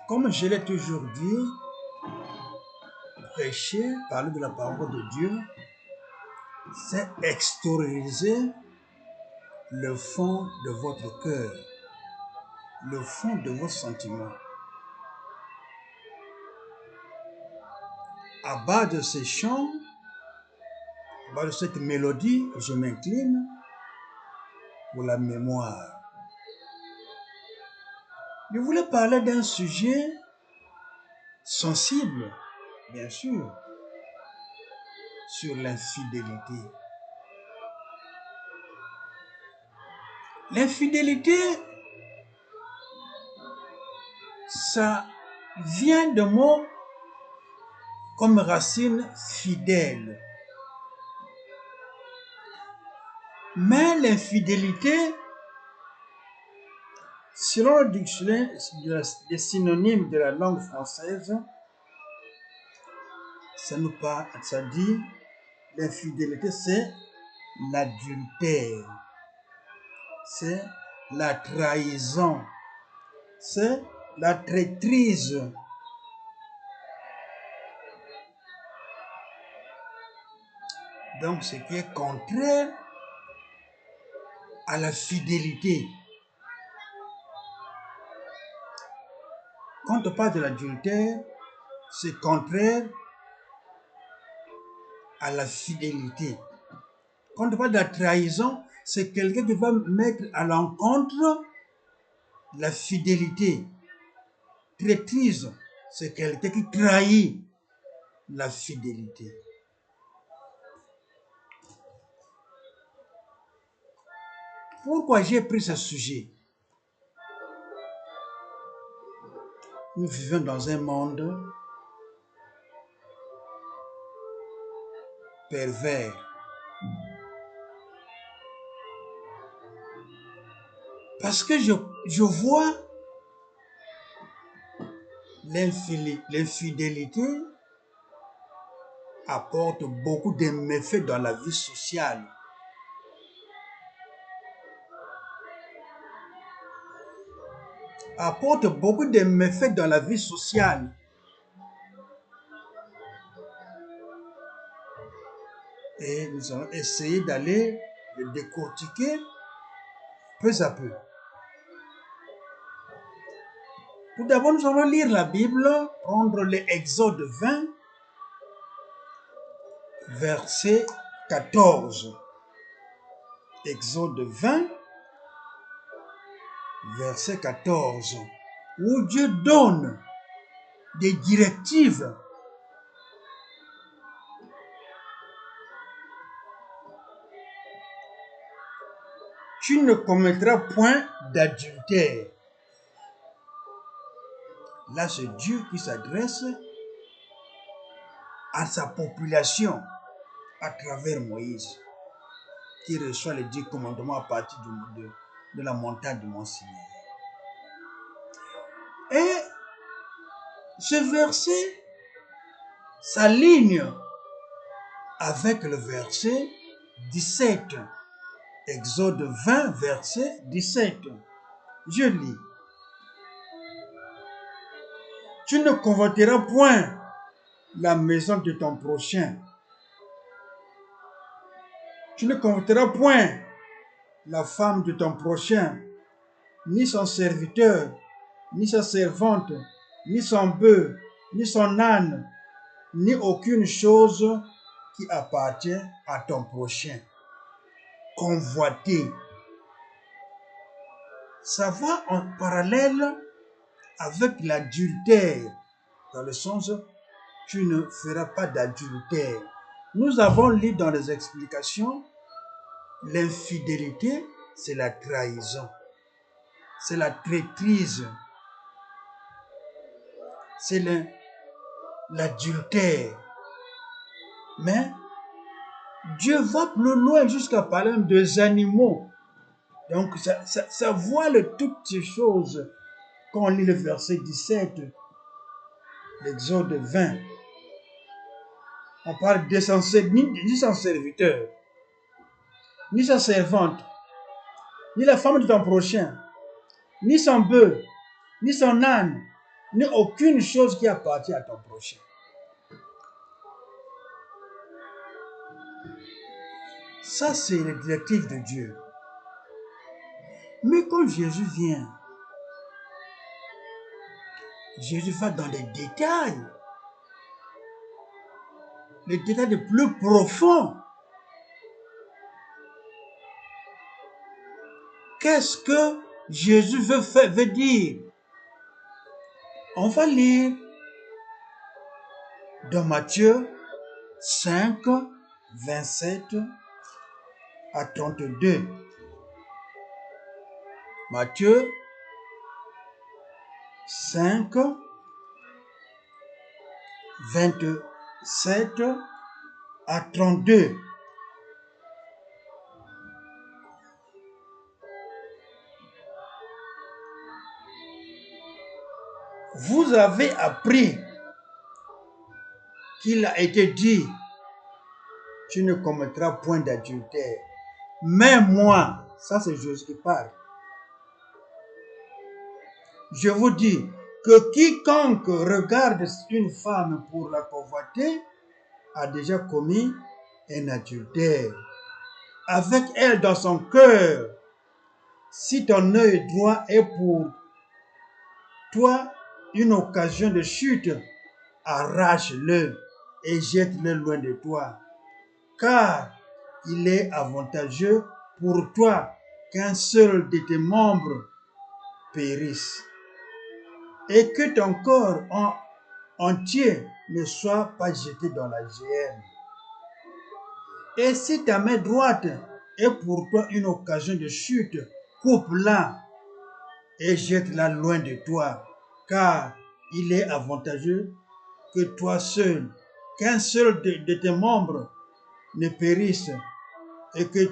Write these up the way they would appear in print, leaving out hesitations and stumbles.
Comme je l'ai toujours dit, prêcher, parler de la parole de Dieu, c'est extérioriser le fond de votre cœur, le fond de vos sentiments. À bas de ces chants, à bas de cette mélodie, je m'incline pour la mémoire. Je voulais parler d'un sujet sensible, bien sûr, sur l'infidélité. L'infidélité, ça vient de mots comme racine fidèle. Mais l'infidélité, selon le dictionnaire des synonymes de la langue française, ça dit l'infidélité, c'est l'adultère, c'est la trahison, c'est la traîtrise. Donc, ce qui est contraire à la fidélité. Quand on parle de l'adultère, c'est contraire à la fidélité. Quand on parle de la trahison, c'est quelqu'un qui va mettre à l'encontre la fidélité. Traîtrise, c'est quelqu'un qui trahit la fidélité. Pourquoi j'ai pris ce sujet? Nous vivons dans un monde pervers. Parce que je vois l'infidélité apporte beaucoup de méfaits dans la vie sociale. Apporte beaucoup de méfaits dans la vie sociale. Et nous allons essayer d'aller le décortiquer peu à peu. Tout d'abord, nous allons lire la Bible, prendre l'Exode 20, verset 14. Exode 20, verset 14, où Dieu donne des directives tu ne commettras point d'adultère. Là, c'est Dieu qui s'adresse à sa population à travers Moïse, qui reçoit les 10 commandements à partir de la montagne du Mont Sinaï. Et ce verset s'aligne avec le verset 17. Exode 20, verset 17. Je lis. Tu ne convoiteras point la maison de ton prochain. Tu ne convoiteras point la femme de ton prochain, ni son serviteur, ni sa servante, ni son bœuf, ni son âne, ni aucune chose qui appartient à ton prochain. Convoiter. Ça va en parallèle avec l'adultère, dans le sens tu ne feras pas d'adultère. Nous avons lu dans les explications, l'infidélité, c'est la trahison, c'est la traîtrise, c'est l'adultère. Mais Dieu va plus loin jusqu'à parler même des animaux. Donc ça voile toutes ces choses. Quand on lit le verset 17, l'Exode 20, on parle ni son serviteur, ni sa servante, ni la femme de ton prochain, ni son bœuf, ni son âne, n'est aucune chose qui appartient à ton prochain. Ça, c'est le directif de Dieu. Mais quand Jésus vient, Jésus va dans les détails les plus profonds. Qu'est-ce que Jésus veut dire? On va lire dans Matthieu 5, 27 à 32. Matthieu 5, 27 à 32. Vous avez appris qu'il a été dit, tu ne commettras point d'adultère. Mais moi, ça c'est Jésus qui parle, je vous dis que quiconque regarde une femme pour la convoiter a déjà commis un adultère avec elle dans son cœur. Si ton œil droit est pour toi une occasion de chute, arrache-le et jette-le loin de toi, car il est avantageux pour toi qu'un seul de tes membres périsse et que ton corps entier ne soit pas jeté dans la géhenne. Et si ta main droite est pour toi une occasion de chute, coupe-la et jette-la loin de toi, car il est avantageux que qu'un seul de tes membres ne périsse et que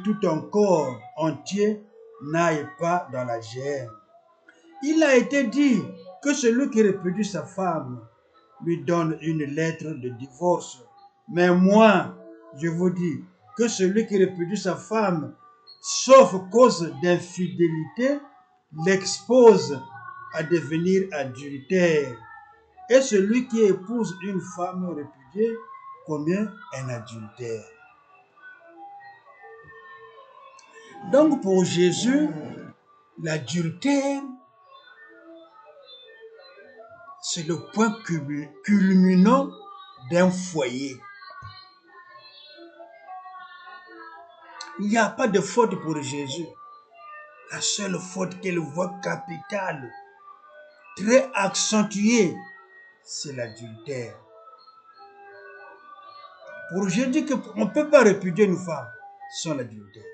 tout ton corps entier n'aille pas dans la géhenne. Il a été dit que celui qui répudie sa femme lui donne une lettre de divorce. Mais moi, je vous dis que celui qui répudie sa femme, sauf cause d'infidélité, l'expose à devenir adultère. Et celui qui épouse une femme répudiée commet un adultère. Donc pour Jésus, l'adultère, c'est le point culminant d'un foyer. Il n'y a pas de faute pour Jésus. La seule faute qu'il voit capitale, très accentuée, c'est l'adultère. Pour Jésus, on ne peut pas répudier une femme sans l'adultère.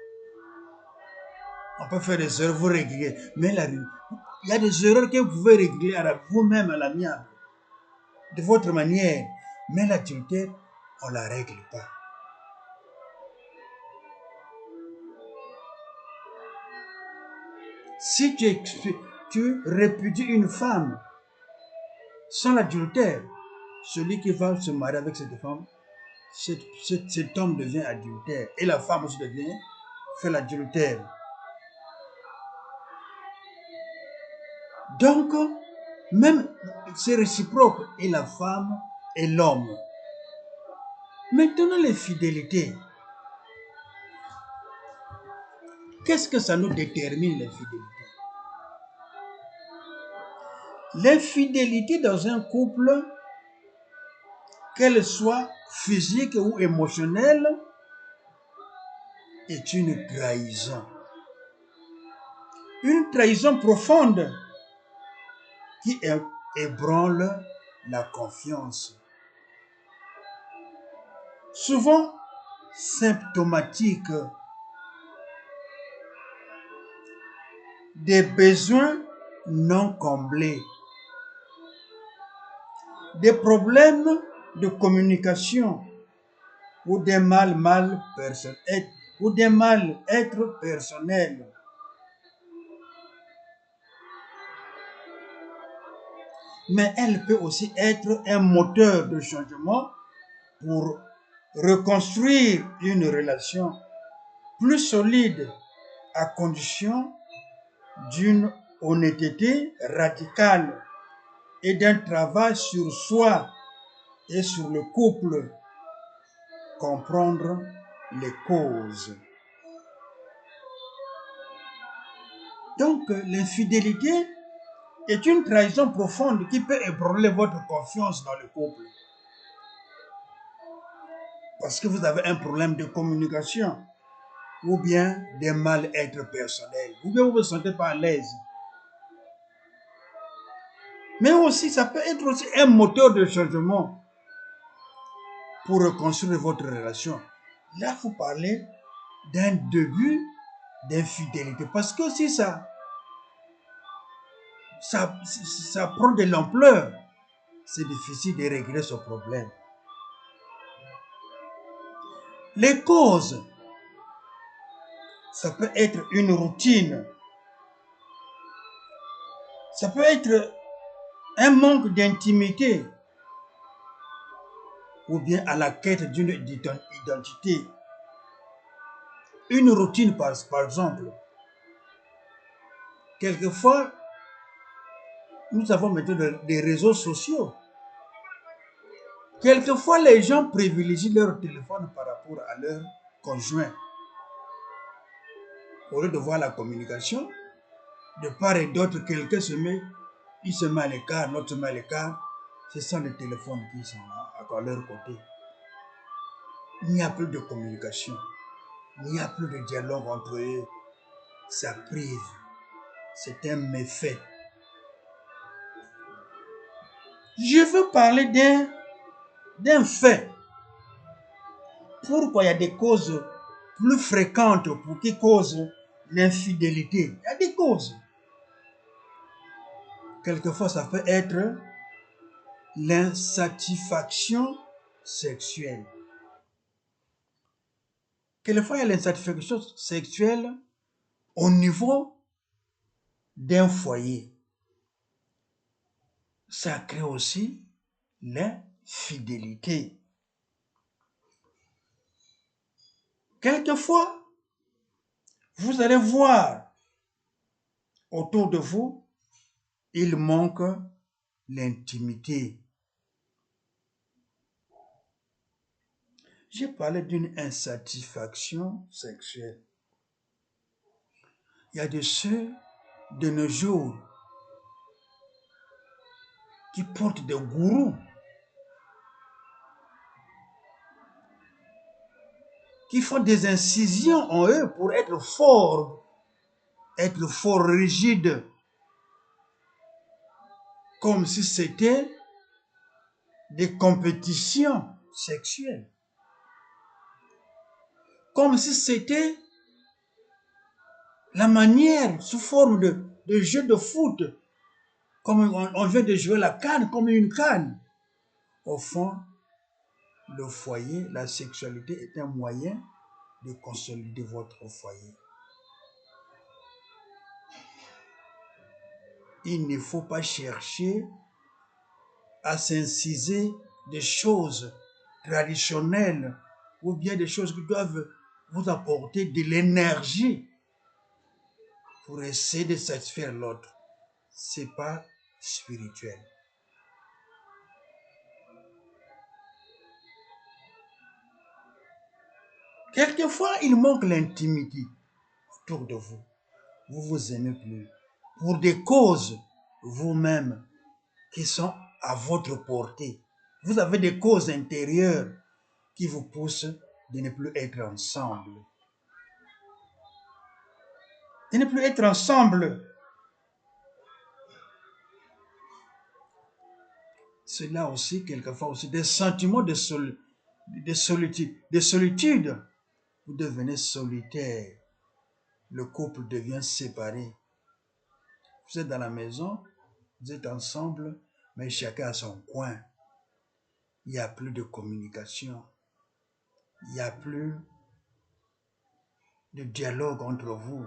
On peut faire des erreurs, vous régler, mais il y a des erreurs que vous pouvez régler vous-même à l'amiable, de votre manière, mais l'adultère, on ne la règle pas. Si tu répudies une femme sans l'adultère, celui qui va se marier avec cette femme, cet homme devient adultère. Et la femme aussi fait l'adultère. Donc, même c'est réciproque, et la femme et l'homme. Maintenant, les fidélités. Qu'est-ce que ça nous détermine, les fidélités? L'infidélité dans un couple, qu'elle soit physique ou émotionnelle, est une trahison. Une trahison profonde qui ébranle la confiance. Souvent symptomatique des besoins non comblés, des problèmes de communication ou des mal-être personnels. Mais elle peut aussi être un moteur de changement pour reconstruire une relation plus solide à condition d'une honnêteté radicale et d'un travail sur soi et sur le couple. Comprendre les causes. Donc, l'infidélité est une trahison profonde qui peut ébranler votre confiance dans le couple. Parce que vous avez un problème de communication, ou bien des mal-être personnels, ou bien vous ne vous sentez pas à l'aise. Mais aussi, ça peut être aussi un moteur de changement pour reconstruire votre relation. Là, il faut parler d'un début d'infidélité. Parce que si ça prend de l'ampleur, c'est difficile de régler ce problème. Les causes, ça peut être une routine. Ça peut être un manque d'intimité ou bien à la quête d'une identité. Une routine, par exemple. Quelquefois, nous avons maintenant des réseaux sociaux. Quelquefois, les gens privilégient leur téléphone par rapport à leur conjoint. Au lieu de voir la communication, de part et d'autre, quelqu'un il se met à l'écart, l'autre se met à l'écart. Ce sont les téléphones qui sont là, à leur côté. Il n'y a plus de communication. Il n'y a plus de dialogue entre eux. Ça prive. C'est un méfait. Je veux parler d'un fait. Pourquoi il y a des causes plus fréquentes pour qui causent l'infidélité? Il y a des causes. Quelquefois, ça peut être l'insatisfaction sexuelle. Quelquefois, il y a l'insatisfaction sexuelle au niveau d'un foyer. Ça crée aussi l'infidélité. Quelquefois, vous allez voir autour de vous, il manque l'intimité. J'ai parlé d'une insatisfaction sexuelle. Il y a de ceux de nos jours qui portent des gourous, qui font des incisions en eux pour être fort rigide, comme si c'était des compétitions sexuelles, comme si c'était la manière sous forme de jeu de foot, comme on vient de jouer la canne, comme une canne. Au fond, le foyer, la sexualité est un moyen de consolider votre foyer. Il ne faut pas chercher à s'inciser des choses traditionnelles ou bien des choses qui doivent vous apporter de l'énergie pour essayer de satisfaire l'autre. C'est pas spirituel. Quelquefois, il manque l'intimité autour de vous. Vous vous aimez plus. Pour des causes vous-même qui sont à votre portée. Vous avez des causes intérieures qui vous poussent de ne plus être ensemble. De ne plus être ensemble. Cela aussi, quelquefois aussi, des sentiments de solitude. Vous devenez solitaire. Le couple devient séparé. Vous êtes dans la maison, vous êtes ensemble, mais chacun a son coin. Il n'y a plus de communication. Il n'y a plus de dialogue entre vous.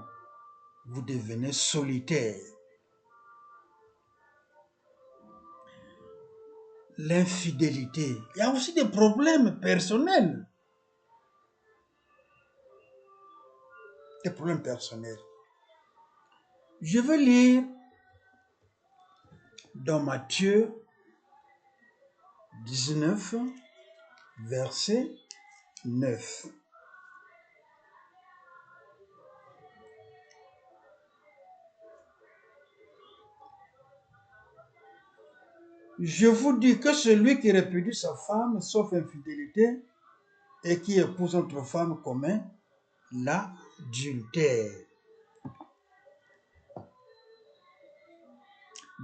Vous devenez solitaire. L'infidélité. Il y a aussi des problèmes personnels. Des problèmes personnels. Je veux lire dans Matthieu 19, verset 9. Je vous dis que celui qui répudie sa femme, sauf infidélité, et qui épouse autre femme commet l'adultère.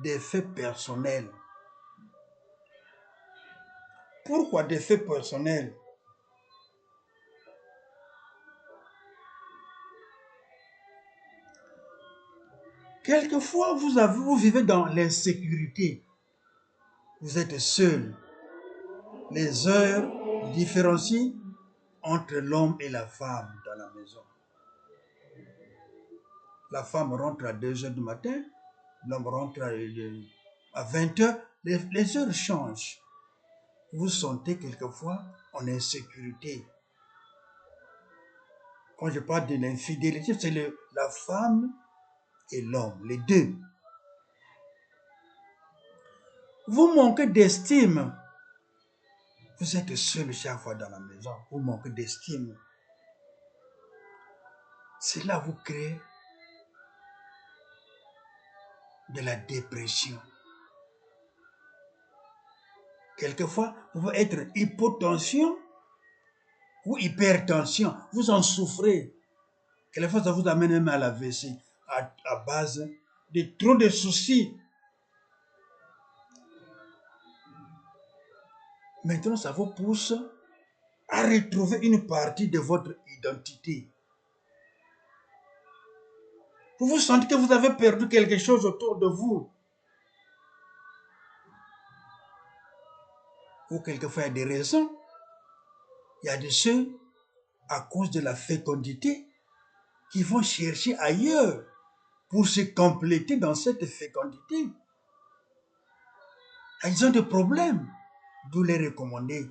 Des faits personnels. Pourquoi des faits personnels? Quelquefois, vous vivez dans l'insécurité. Vous êtes seul. Les heures différencient entre l'homme et la femme dans la maison. La femme rentre à 2 heures du matin, l'homme rentre à 20 heures. Les heures changent. Vous sentez quelquefois en insécurité. Quand je parle de l'infidélité, c'est la femme et l'homme, les deux. Vous manquez d'estime. Vous êtes seul chaque fois dans la maison. Vous manquez d'estime. Cela vous crée de la dépression. Quelquefois, vous pouvez être hypotension ou hypertension. Vous en souffrez. Quelquefois, ça vous amène même à l'AVC à base de trop de soucis. Maintenant, ça vous pousse à retrouver une partie de votre identité. Vous vous sentez que vous avez perdu quelque chose autour de vous. Ou quelquefois, il y a des raisons. Il y a de ceux, à cause de la fécondité, qui vont chercher ailleurs pour se compléter dans cette fécondité. Ils ont des problèmes, d'où les recommander.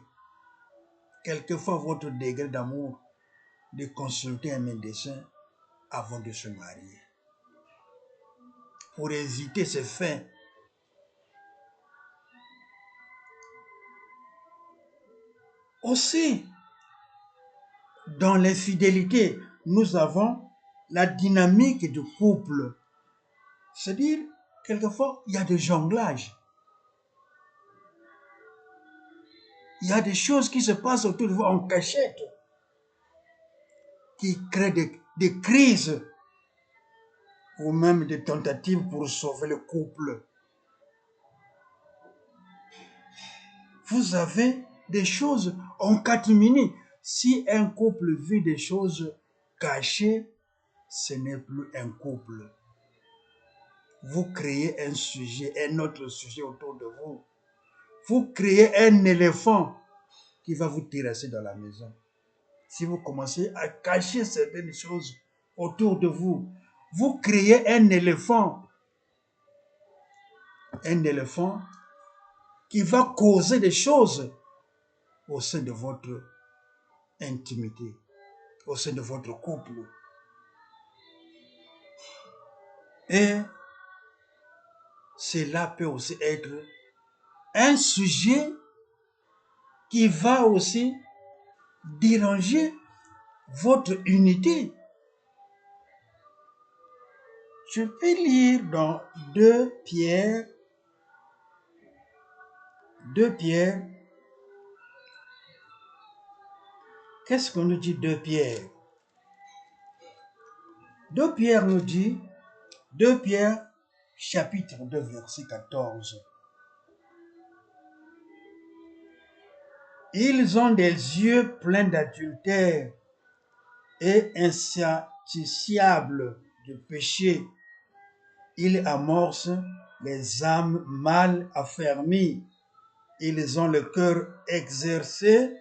Quelquefois, votre degré d'amour, de consulter un médecin avant de se marier. Pour éviter ces faits. Aussi, dans l'infidélité, nous avons la dynamique du couple. C'est-à-dire, quelquefois, il y a des jonglages. Il y a des choses qui se passent autour de vous en cachette, qui créent des crises ou même des tentatives pour sauver le couple. Vous avez des choses en catimini. Si un couple vit des choses cachées, ce n'est plus un couple. Vous créez un sujet, un autre sujet autour de vous. Vous créez un éléphant qui va vous terrasser dans la maison. Si vous commencez à cacher certaines choses autour de vous, vous créez un éléphant qui va causer des choses au sein de votre intimité, au sein de votre couple. Et cela peut aussi être un sujet qui va aussi déranger votre unité. Je vais lire dans 2 Pierre. Qu'est-ce qu'on nous dit 2 Pierre? 2 Pierre nous dit, 2 Pierre chapitre 2 verset 14. Ils ont des yeux pleins d'adultère et insatiables de péché. Ils amorcent les âmes mal affermies. Ils ont le cœur exercé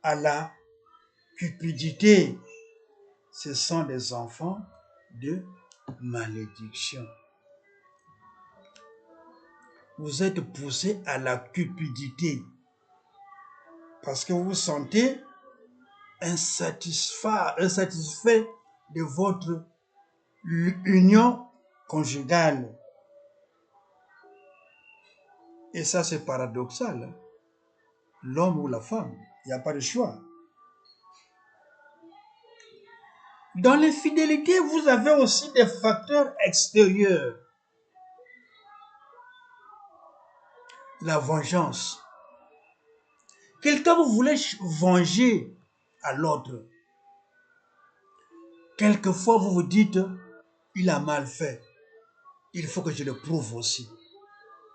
à la cupidité. Ce sont des enfants de malédiction. Vous êtes poussé à la cupidité parce que vous vous sentez insatisfait de votre union conjugale. Et ça, c'est paradoxal. Hein. L'homme ou la femme, il n'y a pas de choix. Dans l'infidélité, vous avez aussi des facteurs extérieurs. La vengeance. Quelqu'un vous voulait venger à l'autre. Quelquefois, vous vous dites, il a mal fait. Il faut que je le prouve aussi.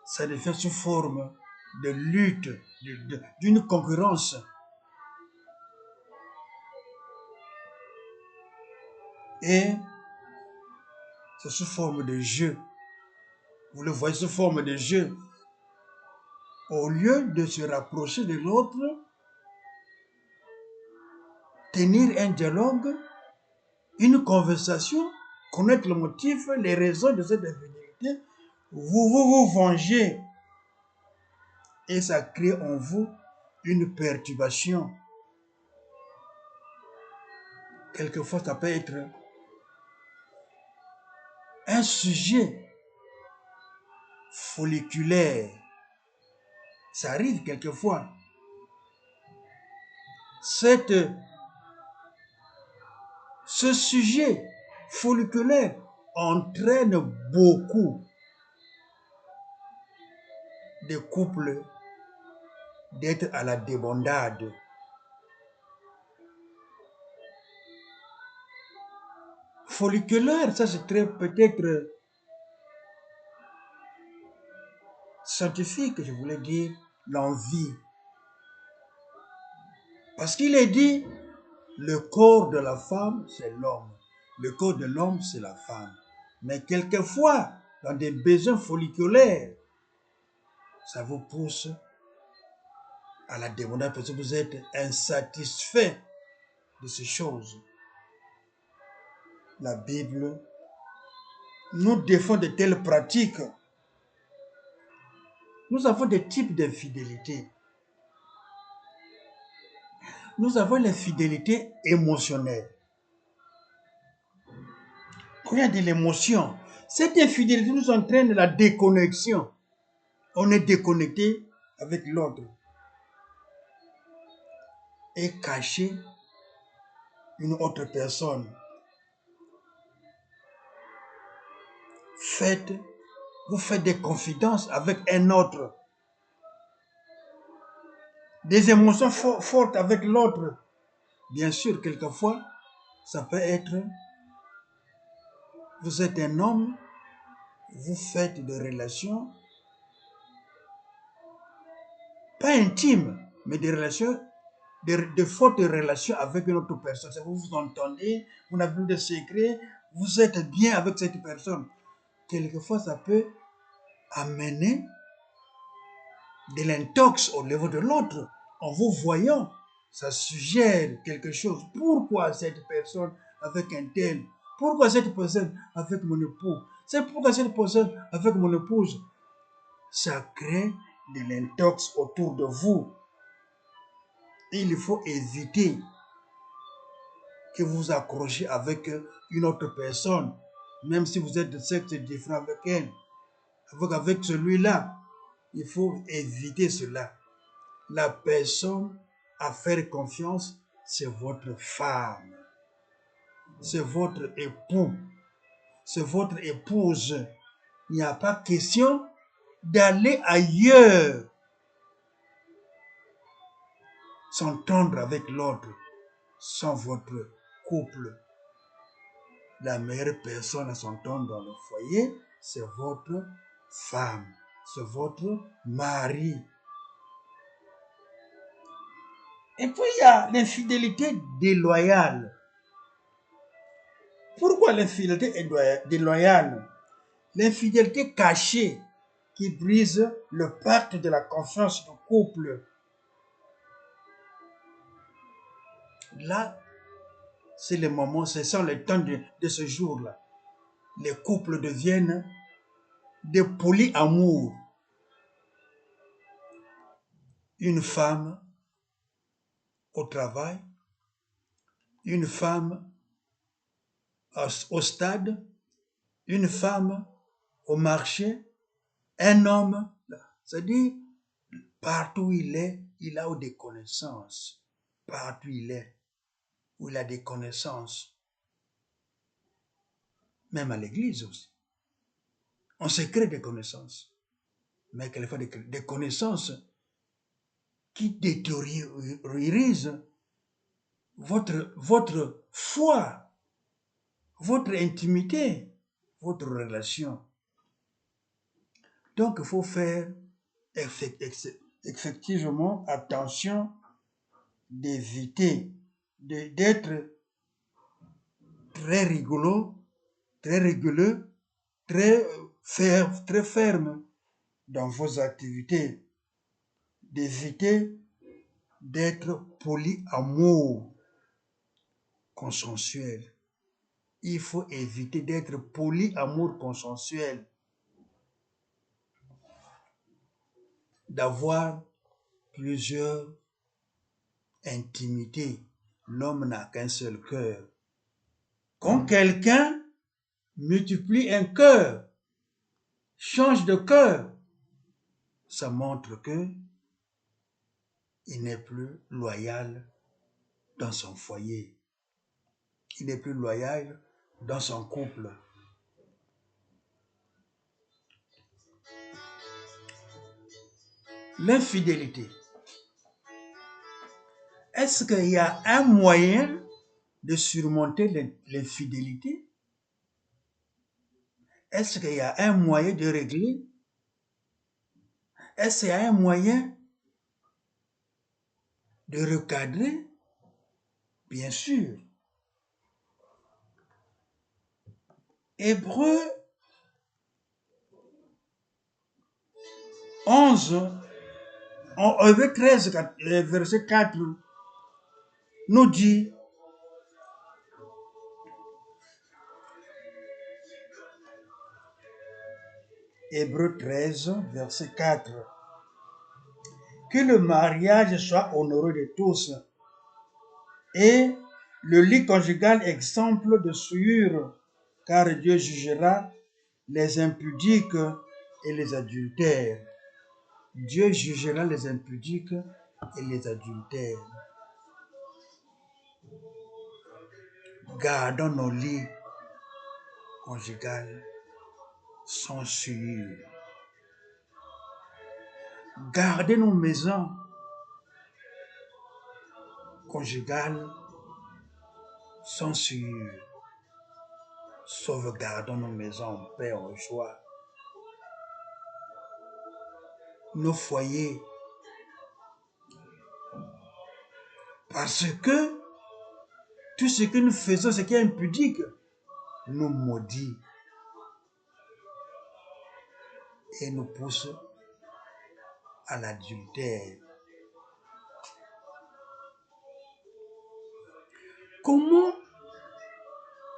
Ça devient sous forme de lutte, d'une concurrence. Et c'est sous forme de jeu. Vous le voyez sous forme de jeu. Au lieu de se rapprocher de l'autre, tenir un dialogue, une conversation, connaître le motif, les raisons de cette infidélité, vous vengez. Et ça crée en vous une perturbation. Quelquefois, ça peut être un sujet folliculaire. Ça arrive quelquefois. Ce sujet folliculaire entraîne beaucoup de couples d'être à la débandade. Folliculaire, ça c'est peut-être scientifique, je voulais dire l'envie. Parce qu'il est dit, le corps de la femme, c'est l'homme. Le corps de l'homme, c'est la femme. Mais quelquefois, dans des besoins folliculaires, ça vous pousse à la débandade parce que vous êtes insatisfait de ces choses. La Bible nous défend de telles pratiques. Nous avons des types d'infidélité. Nous avons l'infidélité émotionnelle. Quand il y a de l'émotion, cette infidélité nous entraîne la déconnexion. On est déconnecté avec l'autre. Et cacher une autre personne. Vous faites des confidences avec un autre. Des émotions fortes avec l'autre. Bien sûr, quelquefois, ça peut être, vous êtes un homme, vous faites des relations, pas intimes, mais des relations, de fortes relations avec une autre personne. Vous vous entendez, vous n'avez plus de secrets, vous êtes bien avec cette personne. Quelquefois, ça peut amener de l'intox au niveau de l'autre. En vous voyant, ça suggère quelque chose. Pourquoi cette personne avec un tel? Pourquoi cette personne avec mon époux? C'est pourquoi cette personne avec mon épouse? Ça crée de l'intox autour de vous. Il faut éviter que vous vous accrochiez avec une autre personne, même si vous êtes de sexe différent avec elle, avec celui-là. Il faut éviter cela. La personne à faire confiance, c'est votre femme, c'est votre époux, c'est votre épouse. Il n'y a pas question d'aller ailleurs, s'entendre avec l'autre, sans votre couple. La meilleure personne à s'entendre dans le foyer, c'est votre femme, c'est votre mari. Et puis il y a l'infidélité déloyale. Pourquoi l'infidélité est déloyale? L'infidélité cachée qui brise le pacte de la confiance du couple. Là, c'est le moment, ce sont les temps de ce jour-là. Les couples deviennent des polyamours. Une femme au travail, une femme au stade, une femme au marché, un homme C'est-à-dire, partout où il est, il a des connaissances. Partout où il est, où il a des connaissances. Même à l'église aussi. On se crée des connaissances. Mais quelquefois des connaissances qui détériorisent votre foi, votre intimité, votre relation. Donc, il faut faire effectivement attention d'éviter d'être très rigolo, très rigoleux, très ferme dans vos activités, d'éviter d'être polyamour consensuel. Il faut éviter d'être polyamour consensuel, d'avoir plusieurs intimités. L'homme n'a qu'un seul cœur. Quand quelqu'un multiplie un cœur, change de cœur, ça montre que il n'est plus loyal dans son foyer. Il n'est plus loyal dans son couple. L'infidélité. Est-ce qu'il y a un moyen de surmonter l'infidélité? Est-ce qu'il y a un moyen de régler? Est-ce qu'il y a un moyen de recadrer? Bien sûr. Hébreux 11, Hébreux 13, verset 4, nous dit, Hébreux 13, verset 4, que le mariage soit honoré de tous et le lit conjugal exemple de souillure, car Dieu jugera les impudiques et les adultères. Dieu jugera les impudiques et les adultères. Gardons nos lits conjugaux sans souillure. Gardez nos maisons conjugales sans souillure. Sauvegardons nos maisons en paix, en joie. Nos foyers. Parce que tout ce que nous faisons, ce qui est impudique, nous maudit et nous pousse à l'adultère. Comment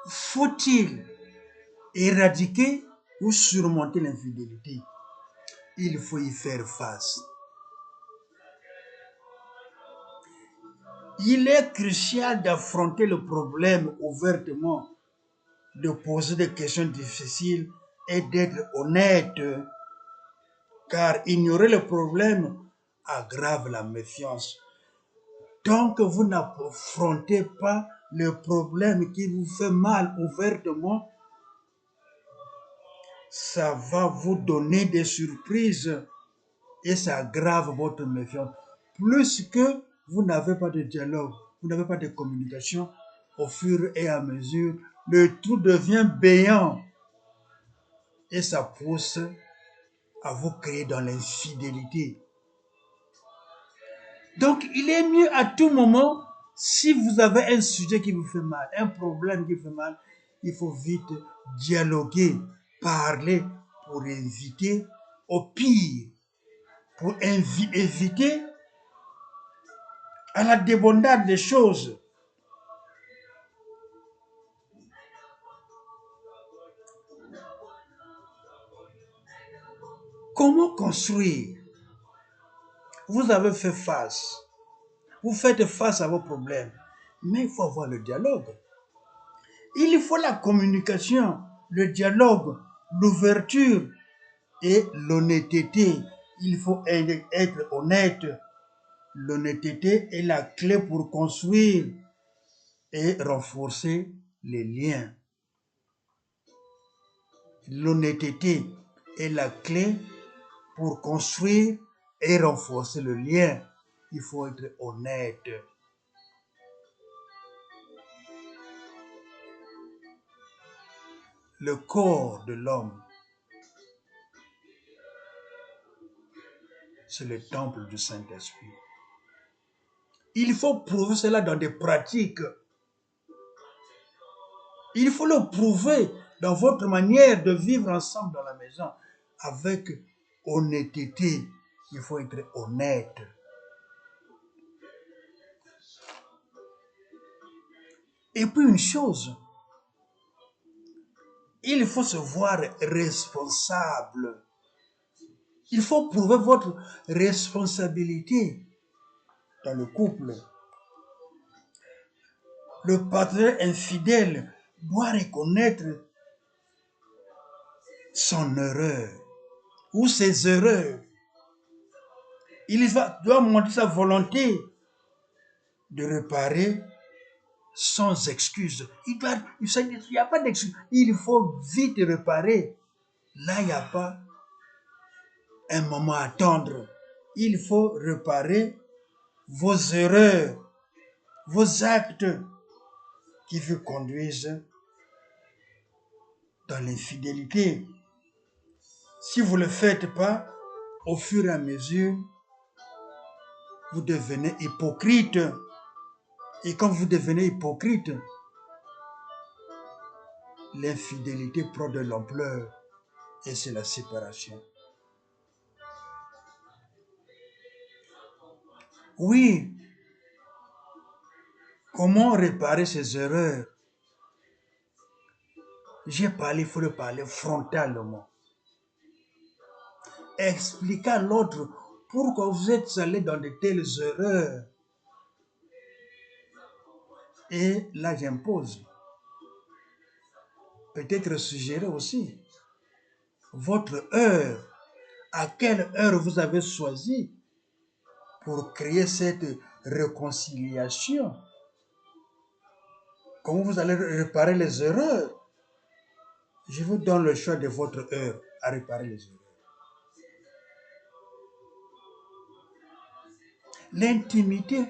faut-il éradiquer ou surmonter l'infidélité? Il faut y faire face. Il est crucial d'affronter le problème ouvertement, de poser des questions difficiles et d'être honnête, car ignorer le problème aggrave la méfiance. Tant que vous n'affrontez pas le problème qui vous fait mal ouvertement, ça va vous donner des surprises et ça aggrave votre méfiance. Plus que vous n'avez pas de dialogue, vous n'avez pas de communication, au fur et à mesure, le tout devient béant et ça pousse à vous créer dans l'infidélité. Donc, il est mieux à tout moment, si vous avez un sujet qui vous fait mal, un problème qui vous fait mal, il faut vite dialoguer, parler pour éviter au pire, pour éviter à la débandade des choses. Comment construire? Vous avez fait face. Vous faites face à vos problèmes. Mais il faut avoir le dialogue. Il faut la communication, le dialogue, l'ouverture et l'honnêteté. Il faut être honnête. L'honnêteté est la clé pour construire et renforcer les liens. L'honnêteté est la clé pour construire et renforcer le lien. Il faut être honnête. Le corps de l'homme, c'est le temple du Saint-Esprit. Il faut prouver cela dans des pratiques. Il faut le prouver dans votre manière de vivre ensemble dans la maison avec honnêteté. Il faut être honnête. Et puis une chose, il faut se voir responsable. Il faut prouver votre responsabilité dans le couple. Le partenaire infidèle doit reconnaître son erreur ou ses erreurs. Il doit montrer sa volonté de réparer sans excuse. Il n'y a pas d'excuse. Il faut vite réparer. Là, il n'y a pas un moment à attendre. Il faut réparer vos erreurs, vos actes qui vous conduisent dans l'infidélité. Si vous ne le faites pas, au fur et à mesure, vous devenez hypocrite. Et quand vous devenez hypocrite, l'infidélité prend de l'ampleur et c'est la séparation. Oui, comment réparer ces erreurs? J'ai parlé, il faut le parler frontalement. Expliquer à l'autre pourquoi vous êtes allé dans de telles erreurs. Et là, j'impose. Peut-être suggérer aussi votre heure. À quelle heure vous avez choisi pour créer cette réconciliation? Comment vous allez réparer les erreurs? Je vous donne le choix de votre heure à réparer les erreurs. L'intimité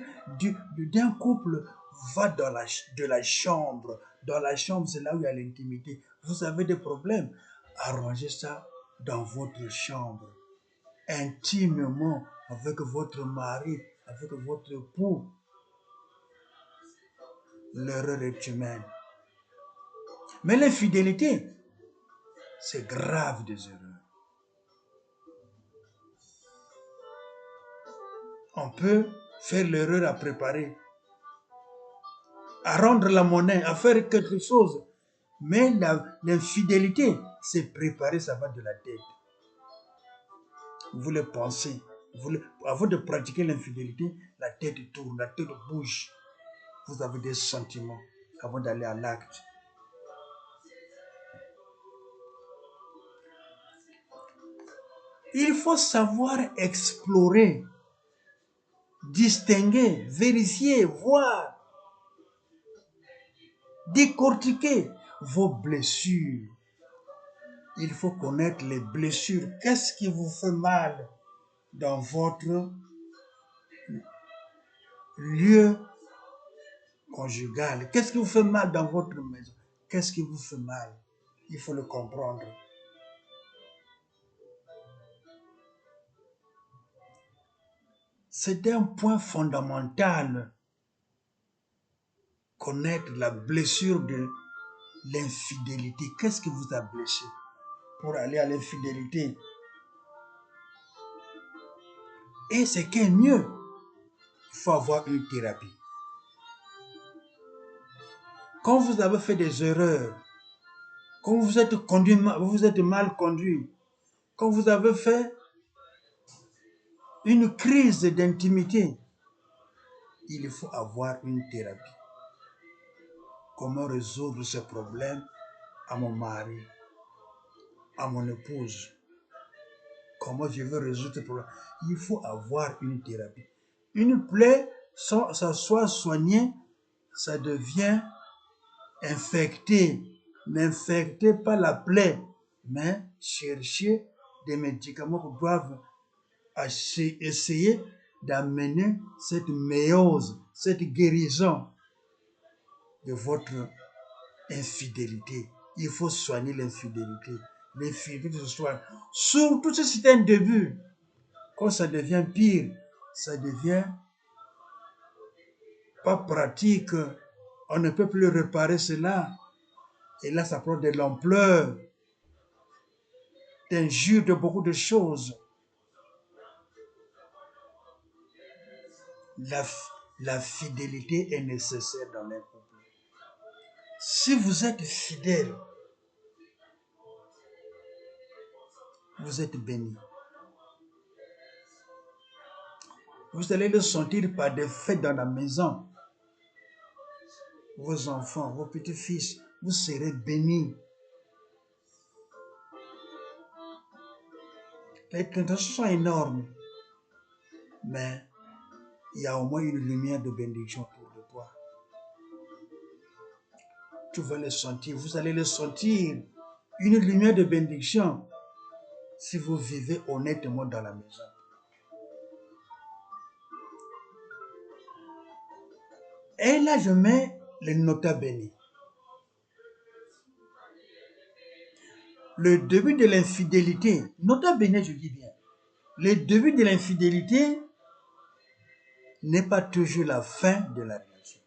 d'un couple va de la chambre. Dans la chambre, c'est là où il y a l'intimité. Vous avez des problèmes, arrangez ça dans votre chambre. Intimement avec votre mari, avec votre époux. L'erreur est humaine. Mais l'infidélité, c'est grave des erreurs. On peut faire l'erreur à préparer, à rendre la monnaie, à faire quelque chose. Mais l'infidélité, c'est préparer, ça va de la tête. Vous le pensez. Avant de pratiquer l'infidélité, la tête tourne, la tête bouge. Vous avez des sentiments avant d'aller à l'acte. Il faut savoir explorer, distinguer, vérifier, voir, décortiquer vos blessures. Il faut connaître les blessures. Qu'est-ce qui vous fait mal dans votre lieu conjugal? Qu'est-ce qui vous fait mal dans votre maison? Qu'est-ce qui vous fait mal? Il faut le comprendre. C'est un point fondamental. Connaître la blessure de l'infidélité. Qu'est-ce qui vous a blessé pour aller à l'infidélité? Et ce qui est mieux, il faut avoir une thérapie. Quand vous avez fait des erreurs, quand vous êtes conduit, vous êtes mal conduit, quand vous avez fait une crise d'intimité, il faut avoir une thérapie. Comment résoudre ce problème à mon mari, à mon épouse? comment je veux résoudre ce problème. Il faut avoir une thérapie. Une plaie, sans ça soit soignée, ça devient infecté. N'infectez pas la plaie, mais cherchez des médicaments qui doivent essayer d'amener cette méiose, cette guérison de votre infidélité. Il faut soigner l'infidélité. L'infidélité se soigne. Surtout si c'est un début. Quand ça devient pire, ça devient pas pratique. On ne peut plus réparer cela. Et là, ça prend de l'ampleur, d'injures, de beaucoup de choses. La fidélité est nécessaire dans les couples. Si vous êtes fidèle, vous êtes béni. Vous allez le sentir par des fêtes dans la maison. Vos enfants, vos petits-fils, vous serez bénis. Les tentations sont énormes, mais il y a au moins une lumière de bénédiction autour de toi. Tu vas le sentir, vous allez le sentir, une lumière de bénédiction si vous vivez honnêtement dans la maison. Et là, je mets le nota bene. Le début de l'infidélité, nota bene, je dis bien, le début de l'infidélité n'est pas toujours la fin de la relation.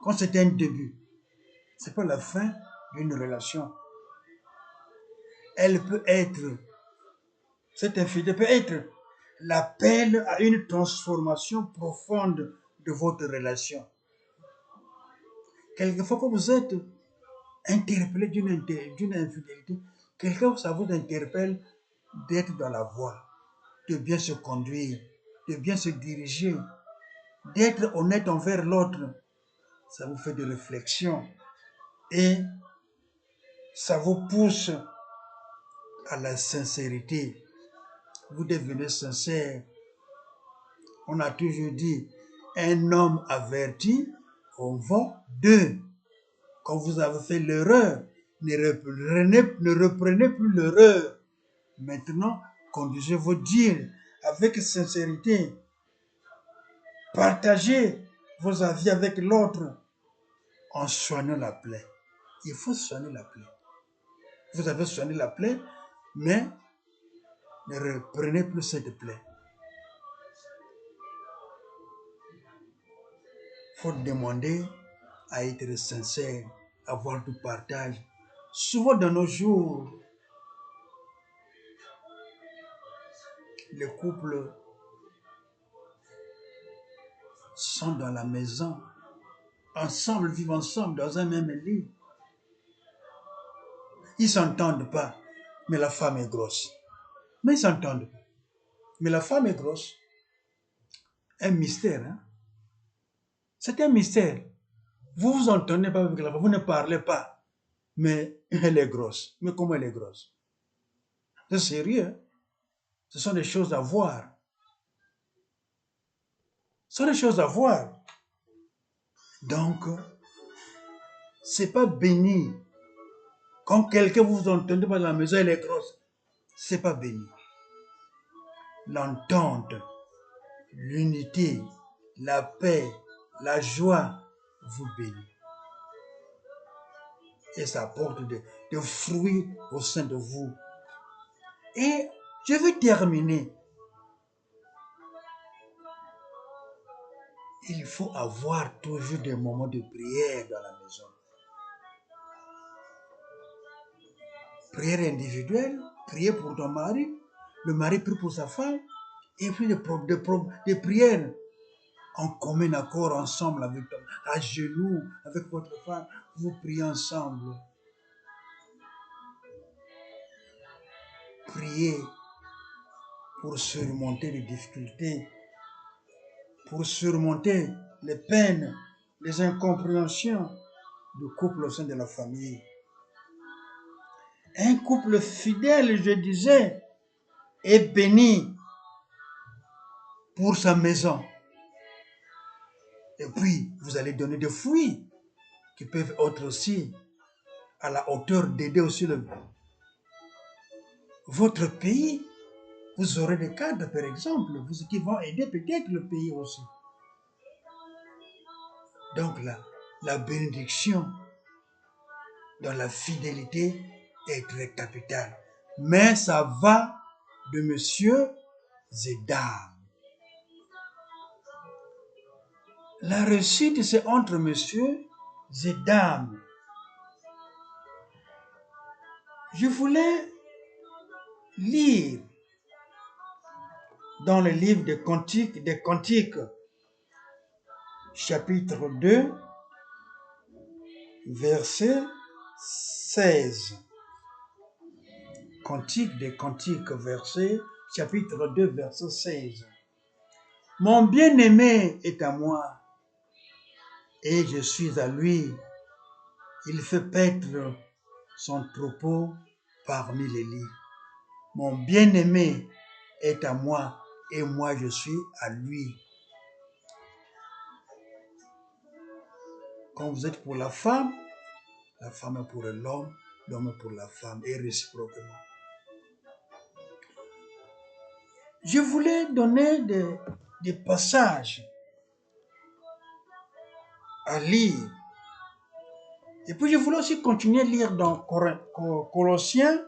Quand c'est un début, ce n'est pas la fin d'une relation. Elle peut être, cette infidélité peut être l'appel à une transformation profonde de votre relation. Quelquefois, quand vous êtes interpellé d'une infidélité, quelquefois ça vous interpelle d'être dans la voie, de bien se conduire, de bien se diriger, d'être honnête envers l'autre. Ça vous fait de réflexion et ça vous pousse à la sincérité. Vous devenez sincère. On a toujours dit, un homme averti, on va deux. Quand vous avez fait l'erreur, ne reprenez plus l'erreur. Maintenant, conduisez vos dires avec sincérité. Partagez vos avis avec l'autre en soignant la plaie. Il faut soigner la plaie. Vous avez soigné la plaie, mais ne reprenez plus cette plaie. Il faut demander à être sincère, à avoir du partage. Souvent dans nos jours, les couples sont dans la maison, ensemble, vivent ensemble dans un même lit. Ils ne s'entendent pas, mais la femme est grosse. Mais ils s'entendent pas. Mais la femme est grosse. Un mystère, hein? C'est un mystère. Vous vous entendez pas avec la femme, vous ne parlez pas. Mais elle est grosse. Mais comment elle est grosse? C'est sérieux, hein? Ce sont des choses à voir. Ce sont des choses à voir. Donc, c'est pas béni. Quand quelqu'un vous entendez pas dans la maison, elle est grosse. C'est pas béni. L'entente, l'unité, la paix, la joie vous bénit. Et ça apporte des fruits au sein de vous. Et je vais terminer. Il faut avoir toujours des moments de prière dans la maison. Prière individuelle, prier pour ton mari, le mari prie pour sa femme, et puis des prières en commun accord ensemble, à genoux, avec votre femme, vous priez ensemble. Priez pour surmonter les difficultés, pour surmonter les peines, les incompréhensions du couple au sein de la famille. Un couple fidèle, je disais, est béni pour sa maison. Et puis, vous allez donner des fruits qui peuvent être aussi à la hauteur d'aider aussi votre pays. Vous aurez des cadres, par exemple, qui vont aider peut-être le pays aussi. Donc la bénédiction dans la fidélité est très capitale. Mais ça va de messieurs et dames. La réussite, c'est entre messieurs et dames. Je voulais lire dans le livre des Cantiques, chapitre 2, verset 16. Cantique des Cantiques, chapitre 2, verset 16. Mon bien-aimé est à moi, et je suis à lui. Il fait paître son troupeau parmi les lits. Mon bien-aimé est à moi, et moi je suis à lui. Quand vous êtes pour la femme est pour l'homme est pour la femme, et réciproquement. Je voulais donner des passages à lire. Et puis je voulais aussi continuer à lire dans Colossiens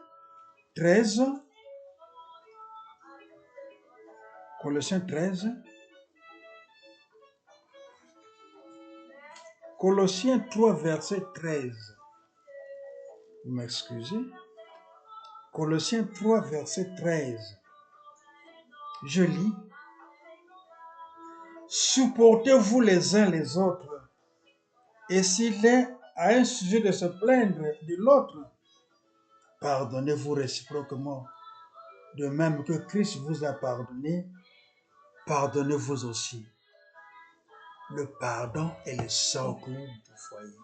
13. Colossiens 13. Colossiens 3, verset 13. Vous m'excusez. Colossiens 3, verset 13. Je lis. Supportez-vous les uns les autres. Et s'il est à un sujet de se plaindre de l'autre, pardonnez-vous réciproquement. De même que Christ vous a pardonné, pardonnez-vous aussi. Le pardon est le socle du foyer.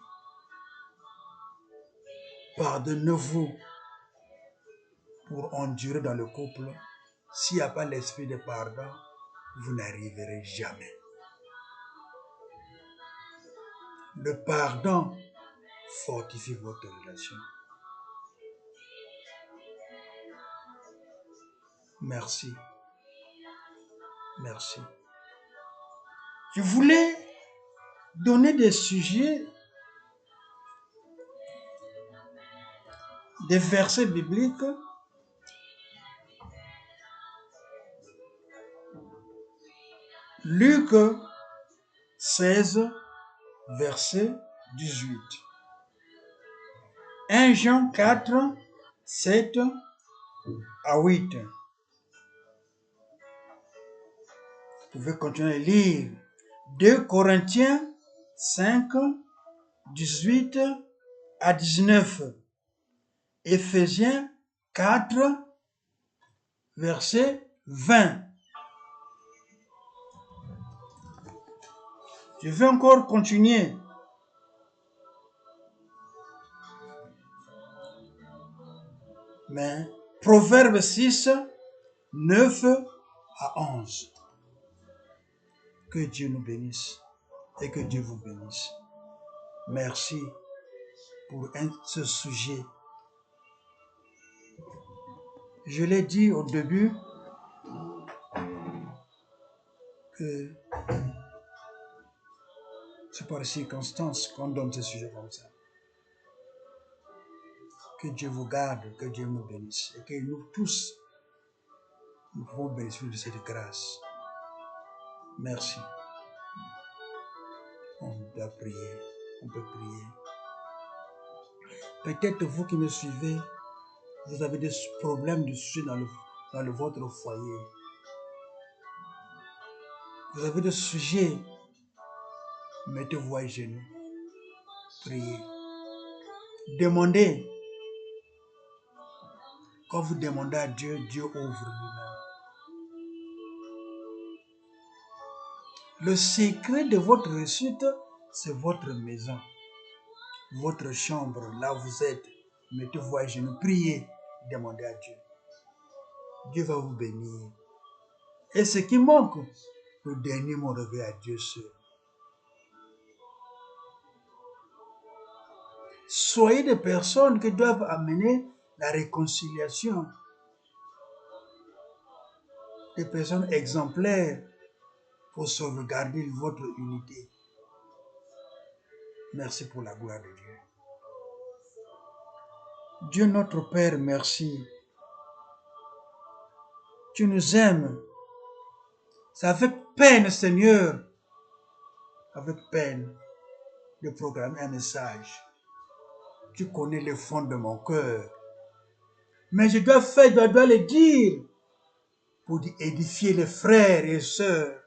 Pardonnez-vous pour endurer dans le couple. S'il n'y a pas l'esprit de pardon, vous n'arriverez jamais. Le pardon fortifie votre relation. Merci. Merci. Je voulais donner des sujets, des versets bibliques Luc 16, verset 18. 1 Jean 4, 7 à 8. Vous pouvez continuer à lire. 2 Corinthiens 5, 18 à 19. Éphésiens 4, verset 20. Je vais encore continuer. Mais Proverbe 6, 9 à 11. Que Dieu nous bénisse et que Dieu vous bénisse. Merci pour ce sujet. Je l'ai dit au début que c'est par circonstance qu'on donne ce sujet comme ça. Que Dieu vous garde, que Dieu nous bénisse et que nous tous, nous pouvons bénéficier de cette grâce. Merci. On doit prier, on peut prier. Peut-être vous qui me suivez, vous avez des problèmes de sujet dans votre foyer. Vous avez des sujets, mettez-vous à genoux, priez. Demandez. Quand vous demandez à Dieu, Dieu ouvre lui-même. Le secret de votre réussite, c'est votre maison, votre chambre, là où vous êtes. Mettez-vous à genoux, priez, demandez à Dieu. Dieu va vous bénir. Et ce qui manque, le dernier mot revient à Dieu seul. Soyez des personnes qui doivent amener la réconciliation. Des personnes exemplaires pour sauvegarder votre unité. Merci pour la gloire de Dieu. Dieu notre Père, merci. Tu nous aimes. C'est avec peine, Seigneur, avec peine, de programmer un message. Tu connais le fond de mon cœur. Mais je dois le dire pour édifier les frères et sœurs.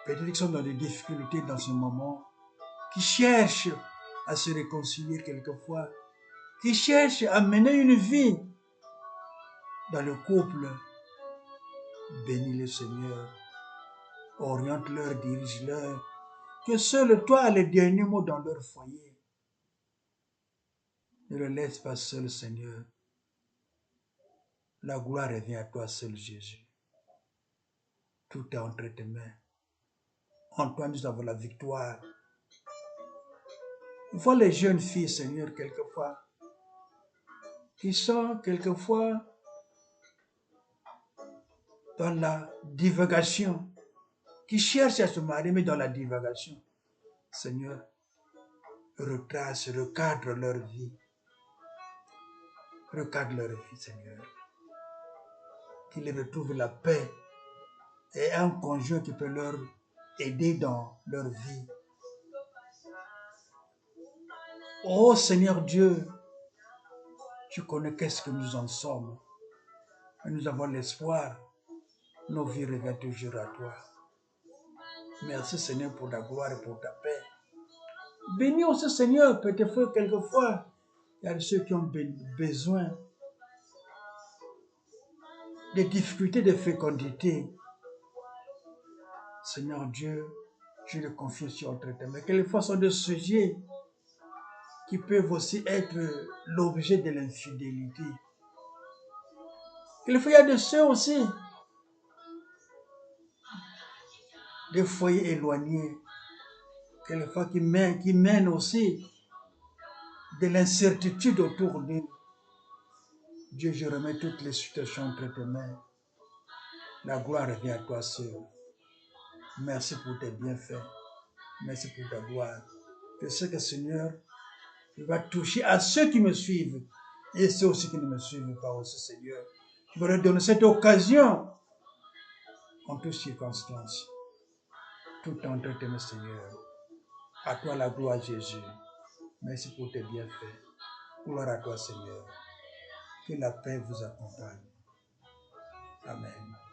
Peut-être qu'ils sont dans des difficultés dans ce moment, qui cherchent à se réconcilier quelquefois, qui cherchent à mener une vie dans le couple. Bénis le Seigneur, oriente-leur, dirige-leur, que seul toi as le dernier mot dans leur foyer. Ne le laisse pas seul, Seigneur. La gloire revient à toi seul, Jésus. Tout est entre tes mains. En toi, nous avons la victoire. Vois les jeunes filles, Seigneur, quelquefois, qui sont quelquefois dans la divagation, qui cherchent à se marier, mais dans la divagation. Seigneur, retrace, recadre leur vie. Recadre leur vie, Seigneur. Qu'ils retrouvent la paix et un conjoint qui peut leur aider dans leur vie. Oh Seigneur Dieu, tu connais qu'est-ce que nous en sommes. Et nous avons l'espoir. Nos vies reviennent toujours à toi. Merci Seigneur pour ta gloire et pour ta paix. Bénis aussi Seigneur, peut-être quelquefois, il y a ceux qui ont besoin des difficultés de fécondité. Seigneur Dieu, je le confie sur tes mains. Quelquefois, ce sont des sujets qui peuvent aussi être l'objet de l'infidélité. Quelquefois, il y a de ceux aussi, des foyers éloignés, quelquefois qui mènent aussi de l'incertitude autour d'eux. Dieu, je remets toutes les situations entre tes mains. La gloire revient à toi seul. Merci pour tes bienfaits. Merci pour ta gloire. Je sais que Seigneur, tu vas toucher à ceux qui me suivent et ceux aussi qui ne me suivent pas aussi, Seigneur. Tu vas leur donner cette occasion en toutes circonstances. Tout entre tes mains, Seigneur. À toi la gloire, Jésus. Merci pour tes bienfaits. Gloire à toi, Seigneur. Que la paix vous accompagne. Amen.